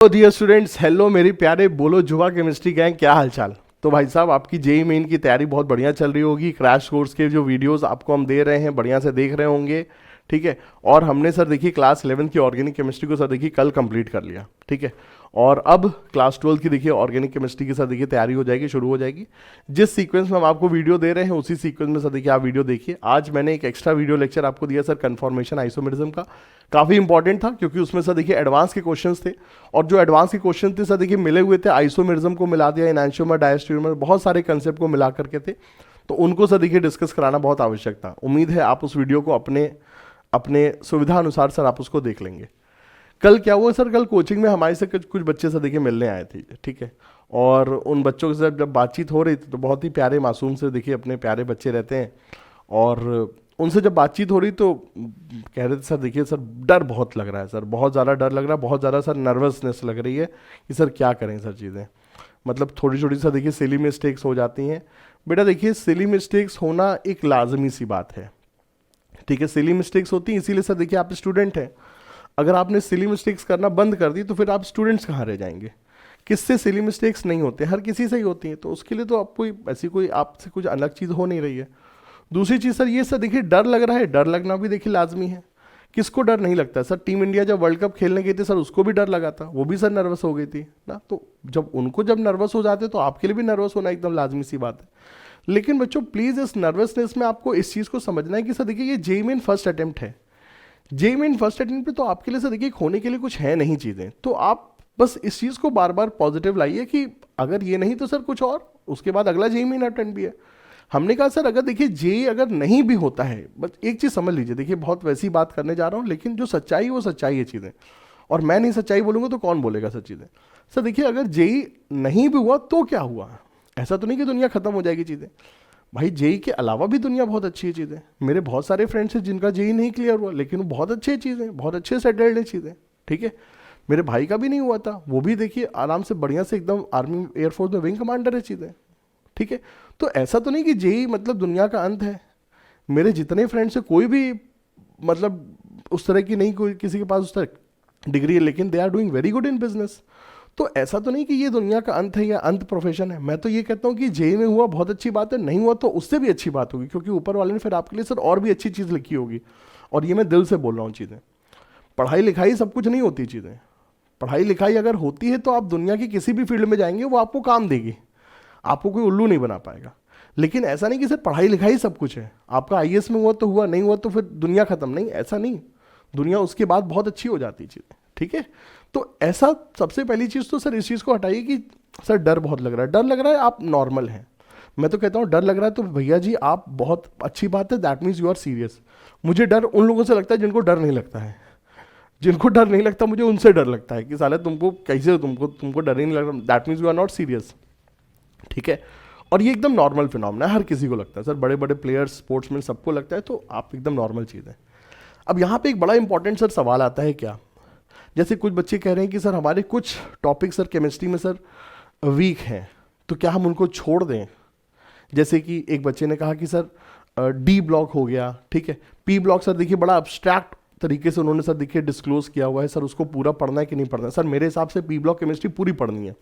तो dear students, hello मेरी प्यारे बोलो जुवा केमिस्ट्री गैंग, क्या हालचाल। तो भाई साहब, आपकी जेई मेन की तैयारी बहुत बढ़िया चल रही होगी। क्रैश कोर्स के जो वीडियोस आपको हम दे रहे हैं बढ़िया से देख रहे होंगे, ठीक है। और हमने सर देखिए क्लास 11 की ऑर्गेनिक केमिस्ट्री को सर देखिए कल कंप्लीट कर लिया, ठीक है। और अब क्लास 12 की देखिए ऑर्गेनिक केमिस्ट्री की सर देखिए तैयारी हो जाएगी, शुरू हो जाएगी। जिस सीक्वेंस में हम आपको वीडियो दे रहे हैं उसी सीक्वेंस में सर देखिए आप वीडियो देखिए। आज मैंने एक एक्स्ट्रा वीडियो लेक्चर आपको दिया सर कन्फॉर्मेशन आइसोमेरिज्म का। काफ़ी इंपॉर्टेंट था क्योंकि उसमें सर देखिए एडवांस के क्वेश्चंस थे, और जो एडवांस के क्वेश्चन थे सर देखिए मिले हुए थे, आइसोमेरिज्म को मिला दिया, एनांशियोमर, डायस्टेरियोमर, बहुत सारे कंसेप्ट को मिला करके थे। तो उनको सर देखिए डिस्कस कराना बहुत आवश्यक था। उम्मीद है आप उस वीडियो को अपने अपने सुविधा अनुसार सर आप उसको देख लेंगे। कल क्या हुआ सर, कल कोचिंग में हमारे से कुछ बच्चे सर देखिए मिलने आए थे, ठीक है। और उन बच्चों के साथ जब बातचीत हो रही थी तो बहुत ही प्यारे मासूम से देखिए अपने प्यारे बच्चे रहते हैं, और उनसे जब बातचीत हो रही तो कह रहे थे सर देखिए सर डर बहुत लग रहा है सर, बहुत ज़्यादा डर लग रहा है, बहुत ज़्यादा सर नर्वसनेस लग रही है कि सर क्या करें सर चीज़ें। मतलब थोड़ी छोटी सा देखिए सिली मिस्टेक्स हो जाती हैं। बेटा देखिए सिली मिस्टेक्स होना एक लाजमी सी बात है, ठीक है। सिली मिस्टेक्स होती हैं, इसीलिए सर देखिए आप स्टूडेंट हैं। अगर आपने सिली मिस्टेक्स करना बंद कर दी तो फिर आप स्टूडेंट्स कहाँ रह जाएंगे। किससे सिली मिस्टेक्स नहीं होते, हर किसी से ही होती हैं। तो उसके लिए तो आपको ऐसी कोई आपसे कुछ अलग चीज़ हो नहीं रही है। दूसरी चीज़ सर ये सर देखिए डर लग रहा है, डर लगना भी देखिए लाजमी है। किसको डर नहीं लगता सर। टीम इंडिया जब वर्ल्ड कप खेलने गई थी सर उसको भी डर लगा था, वो भी सर नर्वस हो गई थी ना। तो जब नर्वस हो जाते तो आपके लिए भी नर्वस होना एकदम लाजमी सी बात है। लेकिन बच्चों प्लीज़ इस नर्वसनेस में आपको इस चीज़ को समझना है कि सर देखिए ये जेई मेन फर्स्ट अटेम्प्ट है। जेई मेन फर्स्ट अटेम्प्ट पे तो आपके लिए सर देखिए खोने के लिए कुछ है नहीं चीज़ें। तो आप बस इस चीज़ को बार बार पॉजिटिव लाइए कि अगर ये नहीं तो सर कुछ और, उसके बाद अगला जेई मेन अटेम्प्ट भी है। हमने कहा सर अगर देखिए जेई अगर नहीं भी होता है, बस एक चीज़ समझ लीजिए, देखिए बहुत वैसी बात करने जा रहा हूँ लेकिन जो सच्चाई है वो सच्चाई है चीज़ें, और मैं नहीं सच्चाई बोलूँगा तो कौन बोलेगा सर चीज़ें। सर देखिए अगर जेई नहीं भी हुआ तो क्या हुआ, ऐसा तो नहीं कि दुनिया खत्म हो जाएगी चीज़ें। भाई जेई के अलावा भी दुनिया बहुत अच्छी है चीज़ें। मेरे बहुत सारे फ्रेंड्स हैं जिनका जेई नहीं क्लियर हुआ लेकिन वो बहुत अच्छी चीज़ें, बहुत अच्छे सेटल्ड है चीज़ें, ठीक है। मेरे भाई का भी नहीं हुआ था, वो भी देखिए आराम से बढ़िया से एकदम आर्मी एयरफोर्स में विंग कमांडर है चीज़ें, ठीक है। तो ऐसा तो नहीं कि जेई मतलब दुनिया का अंत है। मेरे जितने फ्रेंड्स हैं कोई भी मतलब उस तरह की नहीं, कोई किसी के पास उस तरह डिग्री है लेकिन they are doing very good in business. तो ऐसा तो नहीं कि ये दुनिया का अंत है या अंत प्रोफेशन है। मैं तो ये कहता हूँ कि जेई में हुआ बहुत अच्छी बात है, नहीं हुआ तो उससे भी अच्छी बात होगी, क्योंकि ऊपर वाले ने फिर आपके लिए सर और भी अच्छी चीज़ लिखी होगी। और ये मैं दिल से बोल रहा हूँ चीज़ें। पढ़ाई लिखाई सब कुछ नहीं होती चीज़ें। पढ़ाई लिखाई अगर होती है तो आप दुनिया की किसी भी फील्ड में जाएंगे वो आपको काम देगी, आपको कोई उल्लू नहीं बना पाएगा। लेकिन ऐसा नहीं कि सर पढ़ाई लिखाई सब कुछ है, आपका आईएएस में हुआ तो हुआ, नहीं हुआ तो फिर दुनिया खत्म, नहीं, ऐसा नहीं। दुनिया उसके बाद बहुत अच्छी हो जाती है चीज़ें, ठीक है। तो ऐसा सबसे पहली चीज़ तो सर इस चीज़ को हटाइए कि सर डर बहुत लग रहा है, डर लग रहा है, आप नॉर्मल हैं। मैं तो कहता हूँ डर लग रहा है तो भैया जी आप बहुत अच्छी बात है, that means you are serious. मुझे डर उन लोगों से लगता है जिनको डर नहीं लगता है। जिनको डर नहीं लगता मुझे उनसे डर लगता है कि साले तुमको कैसे, तुमको डर ही नहीं लग रहा, that means you are not serious, ठीक है। और ये एकदम नॉर्मल फिनोमेना है, हर किसी को लगता है सर, बड़े बड़े प्लेयर्स, स्पोर्ट्समैन, सबको लगता है। तो आप एकदम नॉर्मल चीज़ है। अब यहाँ पे एक बड़ा इंपॉर्टेंट सर सवाल आता है क्या, जैसे कुछ बच्चे कह रहे हैं कि सर हमारे कुछ टॉपिक सर केमिस्ट्री में सर वीक हैं, तो क्या हम उनको छोड़ दें। जैसे कि एक बच्चे ने कहा कि सर डी ब्लॉक हो गया, ठीक है। पी ब्लॉक सर देखिए बड़ा अब्स्ट्रैक्ट तरीके से उन्होंने सर देखिए डिस्क्लोज किया हुआ है, सर उसको पूरा पढ़ना है कि नहीं पढ़ना है। सर मेरे हिसाब से पी ब्लॉक केमिस्ट्री पूरी पढ़नी है।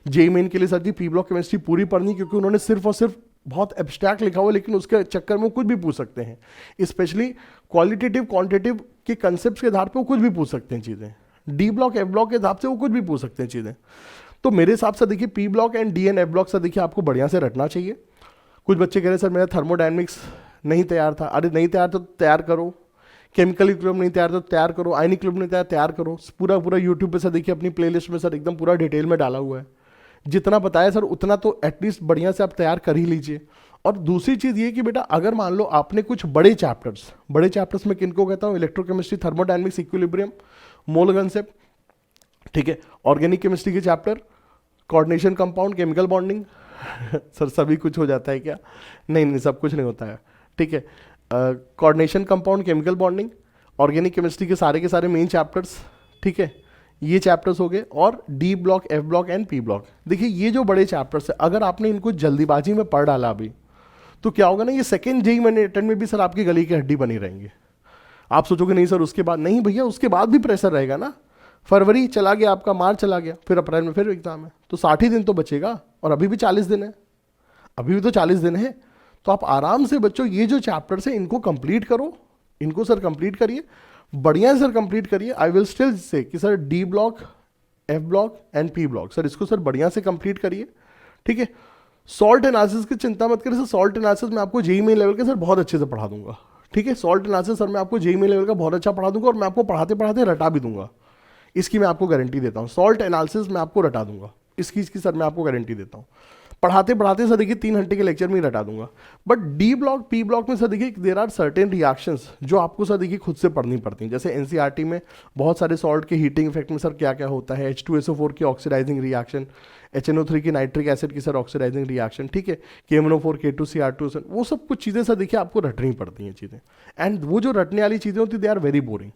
जेई मेन के लिए sir G P block chemistry पूरी पढ़नी, क्योंकि उन्होंने सिर्फ और सिर्फ बहुत एब्स्ट्रैक्ट लिखा हुआ, लेकिन उसके चक्कर में वो कुछ भी पूछ सकते हैं। स्पेशली क्वालिटेटिव क्वांटिटेटिव के कंसेप्ट के आधार पर वो कुछ भी पूछ सकते हैं चीज़ें। डी ब्लॉक एफ ब्लॉक के हिसाब से वो कुछ भी पूछ सकते हैं चीज़ें। तो मेरे हिसाब से देखिए P block and D and F block sir देखिए आपको बढ़िया से रटना चाहिए। कुछ बच्चे कह रहे हैं सर मेरा थर्मोडायनेमिक्स नहीं तैयार था। अरे नहीं तैयार तो तैयार करो। केमिकल इक्विलिब्रियम नहीं तैयार तो तैयार करो। आयनिक इक्विलिब्रियम नहीं तैयार करो। पूरा पूरा यूट्यूब पे सर देखिए अपनी प्लेलिस्ट में सर एकदम पूरा डिटेल में डाला हुआ है। जितना बताया सर उतना तो एटलीस्ट बढ़िया से आप तैयार कर ही लीजिए। और दूसरी चीज़ ये कि बेटा अगर मान लो आपने कुछ बड़े चैप्टर्स में किनको कहता हूँ, इलेक्ट्रोकेमिस्ट्री, थर्मोडायनेमिक्स, इक्विलिब्रियम, मोल कंसेप्ट, ठीक है, ऑर्गेनिक केमिस्ट्री के chapter, coordination compound, chemical bonding sir सभी कुछ हो जाता है क्या? नहीं, सब कुछ नहीं होता है, ठीक है। Coordination compound, chemical bonding, organic chemistry के सारे मेन चैप्टर्स, ठीक है, ये चैप्टर्स हो गए। और D block, F block and P block, देखिए ये जो बड़े चैप्टर्स है अगर आपने इनको जल्दीबाजी में पढ़ डाला अभी तो क्या होगा ना, ये सेकेंड जेई मेन अटेम्प्ट में भी सर आपकी गली की हड्डी बनी रहेंगे। आप सोचोगे नहीं सर उसके बाद, नहीं भैया उसके बाद भी प्रेशर रहेगा ना। फरवरी चला गया आपका, मार्च चला गया, फिर अप्रैल में फिर एग्जाम है, तो 60 ही दिन तो बचेगा, और अभी भी 40 दिन है, अभी भी तो 40 दिन है। तो आप आराम से बच्चों ये जो चैप्टर्स है इनको कंप्लीट करो, इनको सर कंप्लीट करिए, बढ़िया सर कंप्लीट करिए। आई विल स्टिल से कि sir D block, F block and P block, sir इसको सर बढ़िया से कंप्लीट करिए, ठीक है। सॉल्ट एनालिसिस की चिंता मत करिए सर, सॉल्ट एनालिसिस मैं आपको जेईई मेन लेवल के सर बहुत अच्छे से पढ़ा दूंगा, ठीक है। सॉल्ट एनालिसिस सर मैं आपको जेईई मेन लेवल का बहुत अच्छा पढ़ा दूंगा, और मैं आपको पढ़ाते पढ़ाते रटा भी दूंगा, इसकी मैं आपको गारंटी देता हूँ। सॉल्ट एनालिसिस मैं आपको रटा दूंगा, इसकी सर मैं आपको गारंटी देता हूँ। पढ़ाते पढ़ाते सर देखिए 3 घंटे के लेक्चर में ही रटा दूंगा। But D block, P block में सर देखिए देर आर सर्टेन रिएक्शंस जो आपको सर देखिए खुद से पढ़नी पड़ती हैं। जैसे एनसीईआरटी में बहुत सारे सॉल्ट के हीटिंग इफेक्ट में सर क्या क्या होता है, H2SO4 की ऑक्सीडाइजिंग रिएक्शन, HNO3 की नाइट्रिक एसिड की सर ऑक्सीडाइजिंग रिएक्शन, ठीक है, KMNO4 K2CR2, वो सब कुछ चीज़ें सर देखिए आपको रटनी पड़ती हैं चीज़ें। एंड वो जो रटने वाली चीज़ें होती दे आर वेरी बोरिंग,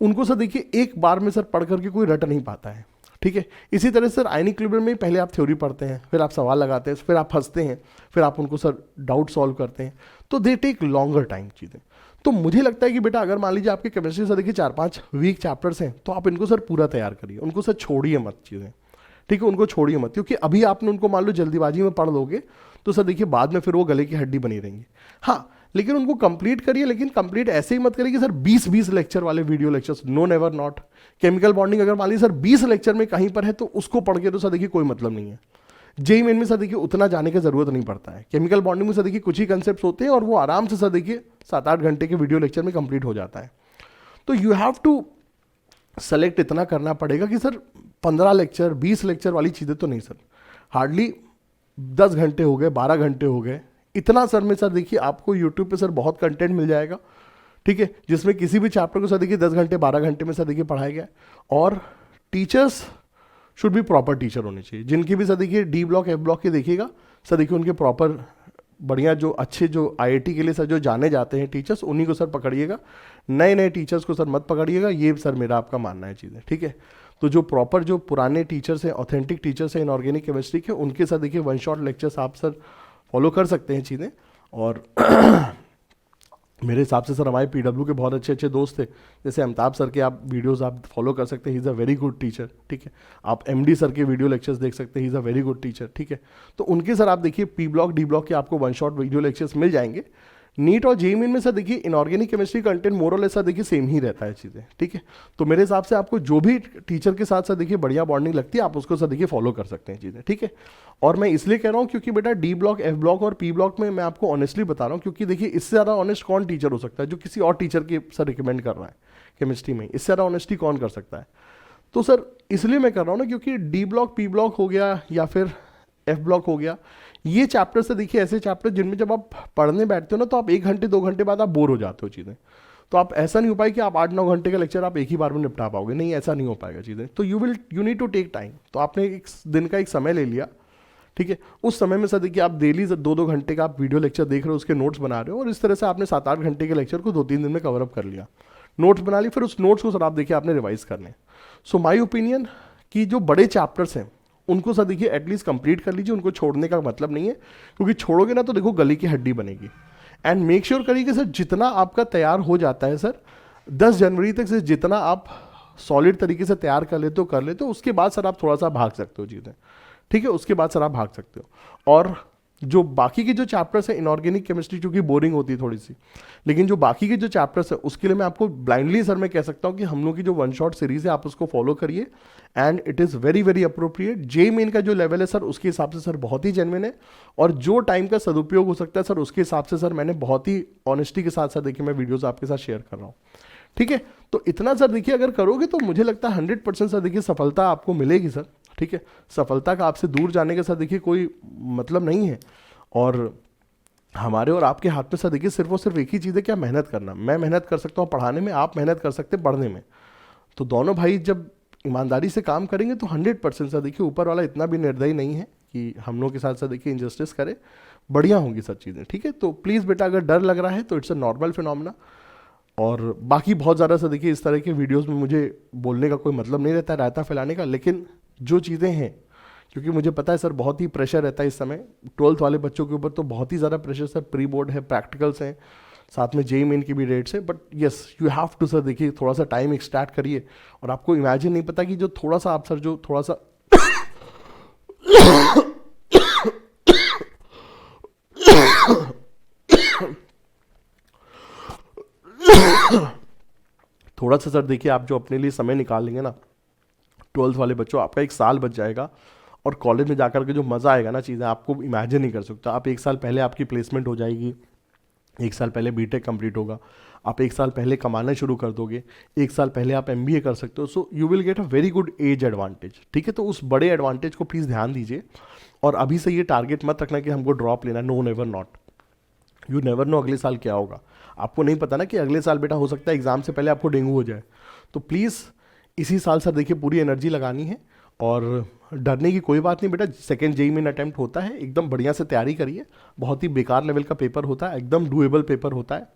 उनको सर देखिए एक बार में सर पढ़ करके कोई रट नहीं पाता है, ठीक है। इसी तरह सर आयनिक इक्विलिब्रियम में पहले आप थ्योरी पढ़ते हैं, फिर आप सवाल लगाते हैं, फिर आप फंसते हैं, फिर आप उनको सर डाउट सॉल्व करते हैं, तो दे टेक लॉन्गर टाइम चीज़ें। तो मुझे लगता है कि बेटा अगर मान लीजिए आपके केमिस्ट्री सर देखिए 4-5 वीक चैप्टर्स हैं, तो आप इनको सर पूरा तैयार करिए, उनको सर छोड़िए मत चीज़ें, ठीक है, उनको छोड़िए मत, क्योंकि अभी आपने उनको मान लो जल्दीबाजी में पढ़ लोगे तो सर देखिए बाद में फिर वो गले की हड्डी बनी रहेंगी। हाँ, लेकिन उनको कंप्लीट करिए, लेकिन कंप्लीट ऐसे ही मत करिए कि सर 20-20 लेक्चर वाले video lectures, no never not. Chemical bonding अगर मान लीजिए सर 20 लेक्चर में कहीं पर है तो उसको पढ़ के तो सर देखिए कोई मतलब नहीं है। जेईई मेन में सर देखिए उतना जाने की जरूरत नहीं पड़ता है। केमिकल बॉन्डिंग में सर देखिए कुछ ही कंसेप्ट होते हैं और वो आराम से सर देखिए 7-8 घंटे के वीडियो लेक्चर में कंप्लीट हो जाता है। तो यू हैव टू सेलेक्ट, इतना करना पड़ेगा कि सर 15 लेक्चर 20 लेक्चर वाली चीज़ें तो नहीं सर, हार्डली 10 घंटे हो गए, 12 घंटे हो गए, इतना सर में सर देखिए आपको यूट्यूब पे सर बहुत कंटेंट मिल जाएगा, ठीक है, जिसमें किसी भी चैप्टर को सर देखिए 10 घंटे 12 घंटे में सर देखिए पढ़ाया गया। और teachers should be proper teacher होने चाहिए, जिनकी भी सर देखिए डी ब्लॉक एफ ब्लॉक के देखिएगा सर देखिए उनके प्रॉपर बढ़िया जो अच्छे जो आईआईटी के लिए सर जो जाने जाते हैं टीचर्स, उन्हीं को सर पकड़िएगा, नए नए टीचर्स को सर मत पकड़िएगा, ये सर मेरा आपका मानना है चीज़ें, ठीक है। तो जो प्रॉपर जो पुराने टीचर्स हैं, ऑथेंटिक टीचर्स हैं इनऑर्गेनिक केमिस्ट्री के, उनके साथ देखिए 1 शॉट लेक्चर्स आप सर फॉलो कर सकते हैं चीज़ें। और मेरे हिसाब से सर हमारे पीडब्ल्यू के बहुत अच्छे अच्छे दोस्त थे, जैसे अमिताभ सर के आप वीडियोस आप फॉलो कर सकते हैं, he is a very good teacher, ठीक है। आप एमडी सर के वीडियो लेक्चर्स देख सकते हैं, he is a very good teacher, ठीक है। तो उनके सर आप देखिए पी ब्लॉक डी ब्लॉक के आपको 1 शॉट वीडियो लेक्चर्स मिल जाएंगे। नीट और जेईई मेन में सर देखिए इनऑर्गेनिक केमिस्ट्री कंटेंट मोर और लेस सर देखिए सेम ही रहता है चीज़ें, ठीक है। तो मेरे हिसाब से आपको जो भी टीचर के साथ सर देखिए बढ़िया बॉन्डिंग लगती है आप उसको सर देखिए फॉलो कर सकते हैं चीज़ें, ठीक है। और मैं इसलिए कह रहा हूँ क्योंकि बेटा डी ब्लॉक एफ ब्लॉक और पी ब्लॉक में मैं आपको ऑनेस्टली बता रहा हूँ, क्योंकि देखिए इससे ज़्यादा ऑनेस्ट कौन टीचर हो सकता है जो किसी और टीचर के सर रिकमेंड कर रहा है केमिस्ट्री में, इससे ज़्यादा ऑनेस्टी कौन कर सकता है। तो सर इसलिए मैं कर रहा हूँ ना, क्योंकि डी ब्लॉक पी ब्लॉक हो गया या फिर एफ ब्लॉक हो गया, ये चैप्टर से देखिए ऐसे चैप्टर जिनमें जब आप पढ़ने बैठते हो ना तो आप 1 घंटे 2 घंटे बाद आप बोर हो जाते हो चीज़ें। तो आप ऐसा नहीं हो पाए कि आप 8-9 घंटे का लेक्चर आप एक ही बार में निपटा पाओगे, नहीं ऐसा नहीं हो पाएगा चीज़ें। तो you need to take time. तो आपने एक दिन का एक समय ले लिया, ठीक है, उस समय में सर देखिए आप डेली 2-2 घंटे का आप वीडियो लेक्चर देख रहे हो, उसके नोट्स बना रहे हो, और इस तरह से आपने 7-8 घंटे के लेक्चर को 2-3 दिन में कवर अप कर लिया, नोट्स बना ली, फिर उस नोट्स को सर आप देखिए आपने रिवाइज करने। सो माई ओपिनियन कि जो बड़े चैप्टर्स हैं उनको सर देखिए एटलीस्ट कंप्लीट कर लीजिए, उनको छोड़ने का मतलब नहीं है, क्योंकि छोड़ोगे ना तो देखो गले की हड्डी बनेगी। एंड मेक श्योर करिए कि सर जितना आपका तैयार हो जाता है सर 10 जनवरी तक से, जितना आप सॉलिड तरीके से तैयार कर लेते हो उसके बाद सर आप थोड़ा सा भाग सकते हो चीज़ें, ठीक है, उसके बाद सर आप भाग सकते हो। और जो बाकी के जो चैप्टर्स है इनऑर्गेनिक केमिस्ट्री चूंकि बोरिंग होती है थोड़ी सी, लेकिन जो बाकी के जो चैप्टर्स है उसके लिए मैं आपको ब्लाइंडली सर मैं कह सकता हूँ कि हम लोग की जो 1 शॉट सीरीज है आप उसको फॉलो करिए, and it is very very appropriate. JEE main का जो लेवल है सर उसके हिसाब से सर बहुत ही जेन्युइन है, और जो टाइम का सदुपयोग हो सकता है सर उसके हिसाब से सर मैंने बहुत ही ऑनेस्टी के साथ सर देखिए मैं वीडियोज़ आपके साथ शेयर कर रहा हूँ, ठीक है। तो इतना सर देखिए अगर करोगे तो मुझे लगता है 100% सर देखिए सफलता आपको मिलेगी सर, ठीक है। सफलता का आपसे दूर जाने के साथ देखिए कोई मतलब नहीं है, और हमारे और आपके हाथ में सर देखिए सिर्फ और सिर्फ एक ही चीज़ है, क्या मेहनत करना। मैं मेहनत कर सकता हूँ पढ़ाने में, आप मेहनत कर सकते हैं पढ़ने में, तो दोनों भाई जब ईमानदारी से काम करेंगे तो 100% सर देखिए ऊपर वाला इतना भी निर्दयी नहीं है कि हम लोग के साथ सर देखिए इंजस्टिस करे, बढ़िया होंगी सब चीज़ें, ठीक है। तो प्लीज़ बेटा अगर डर लग रहा है तो इट्स अ नॉर्मल फिनोमिना, और बाकी बहुत ज़्यादा सर देखिए इस तरह के वीडियोज़ में मुझे बोलने का कोई मतलब नहीं रहता है, रायता फैलाने का, लेकिन जो चीज़ें हैं, क्योंकि मुझे पता है सर बहुत ही प्रेशर रहता है इस समय 12th वाले बच्चों के ऊपर, तो बहुत ही ज़्यादा प्रेशर सर, प्री बोर्ड है, प्रैक्टिकल्स हैं, साथ में जेई मेन की भी डेट्स है, but yes you have to sir, देखिए थोड़ा सा टाइम एक्सट्रैक्ट करिए। और आपको इमेजिन नहीं पता कि जो थोड़ा सा आप सर जो थोड़ा सा थोड़ा सा सर देखिए आप जो अपने लिए समय निकाल लेंगे ना, 12th वाले बच्चों, आपका एक साल बच जाएगा। और कॉलेज में जाकर के जो मज़ा आएगा ना, चीज़ें आपको इमेजिन नहीं कर सकता। आप एक साल पहले आपकी प्लेसमेंट हो जाएगी, एक साल पहले बीटेक कंप्लीट होगा, आप एक साल पहले कमाना शुरू कर दोगे, एक साल पहले आप एमबीए कर सकते हो। So you will get a very good edge advantage, ठीक है। तो उस बड़े एडवांटेज को प्लीज़ ध्यान दीजिए। और अभी से ये टारगेट मत रखना कि हमको ड्रॉप लेना, no never not. You never know अगले साल क्या होगा, आपको नहीं पता ना कि अगले साल बेटा हो सकता है एग्जाम से पहले आपको डेंगू हो जाए। तो प्लीज़ इसी साल सर देखिए पूरी एनर्जी लगानी है, और डरने की कोई बात नहीं बेटा। सेकेंड जेई मेन अटेम्प्ट होता है, एकदम बढ़िया से तैयारी करिए। बहुत ही बेकार लेवल का पेपर होता है, एकदम डूएबल पेपर होता है,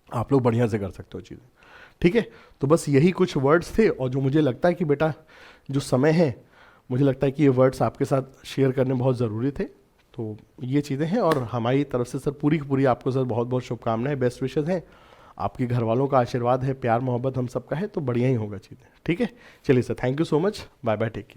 आप लोग बढ़िया से कर सकते हो चीज़ें, ठीक है। तो बस यही कुछ वर्ड्स थे, और जो मुझे लगता है कि बेटा जो समय है, मुझे लगता है कि ये वर्ड्स आपके साथ शेयर करने बहुत ज़रूरी थे। तो ये चीज़ें हैं, और हमारी तरफ से सर पूरी की पूरी आपको सर बहुत बहुत शुभकामनाएं, बेस्ट विशेज़ हैं। आपके घर वालों का आशीर्वाद है, प्यार मोहब्बत हम सबका है, तो बढ़िया ही होगा चीज़ें, ठीक है। चलिए sir, thank you so much, bye bye, take care.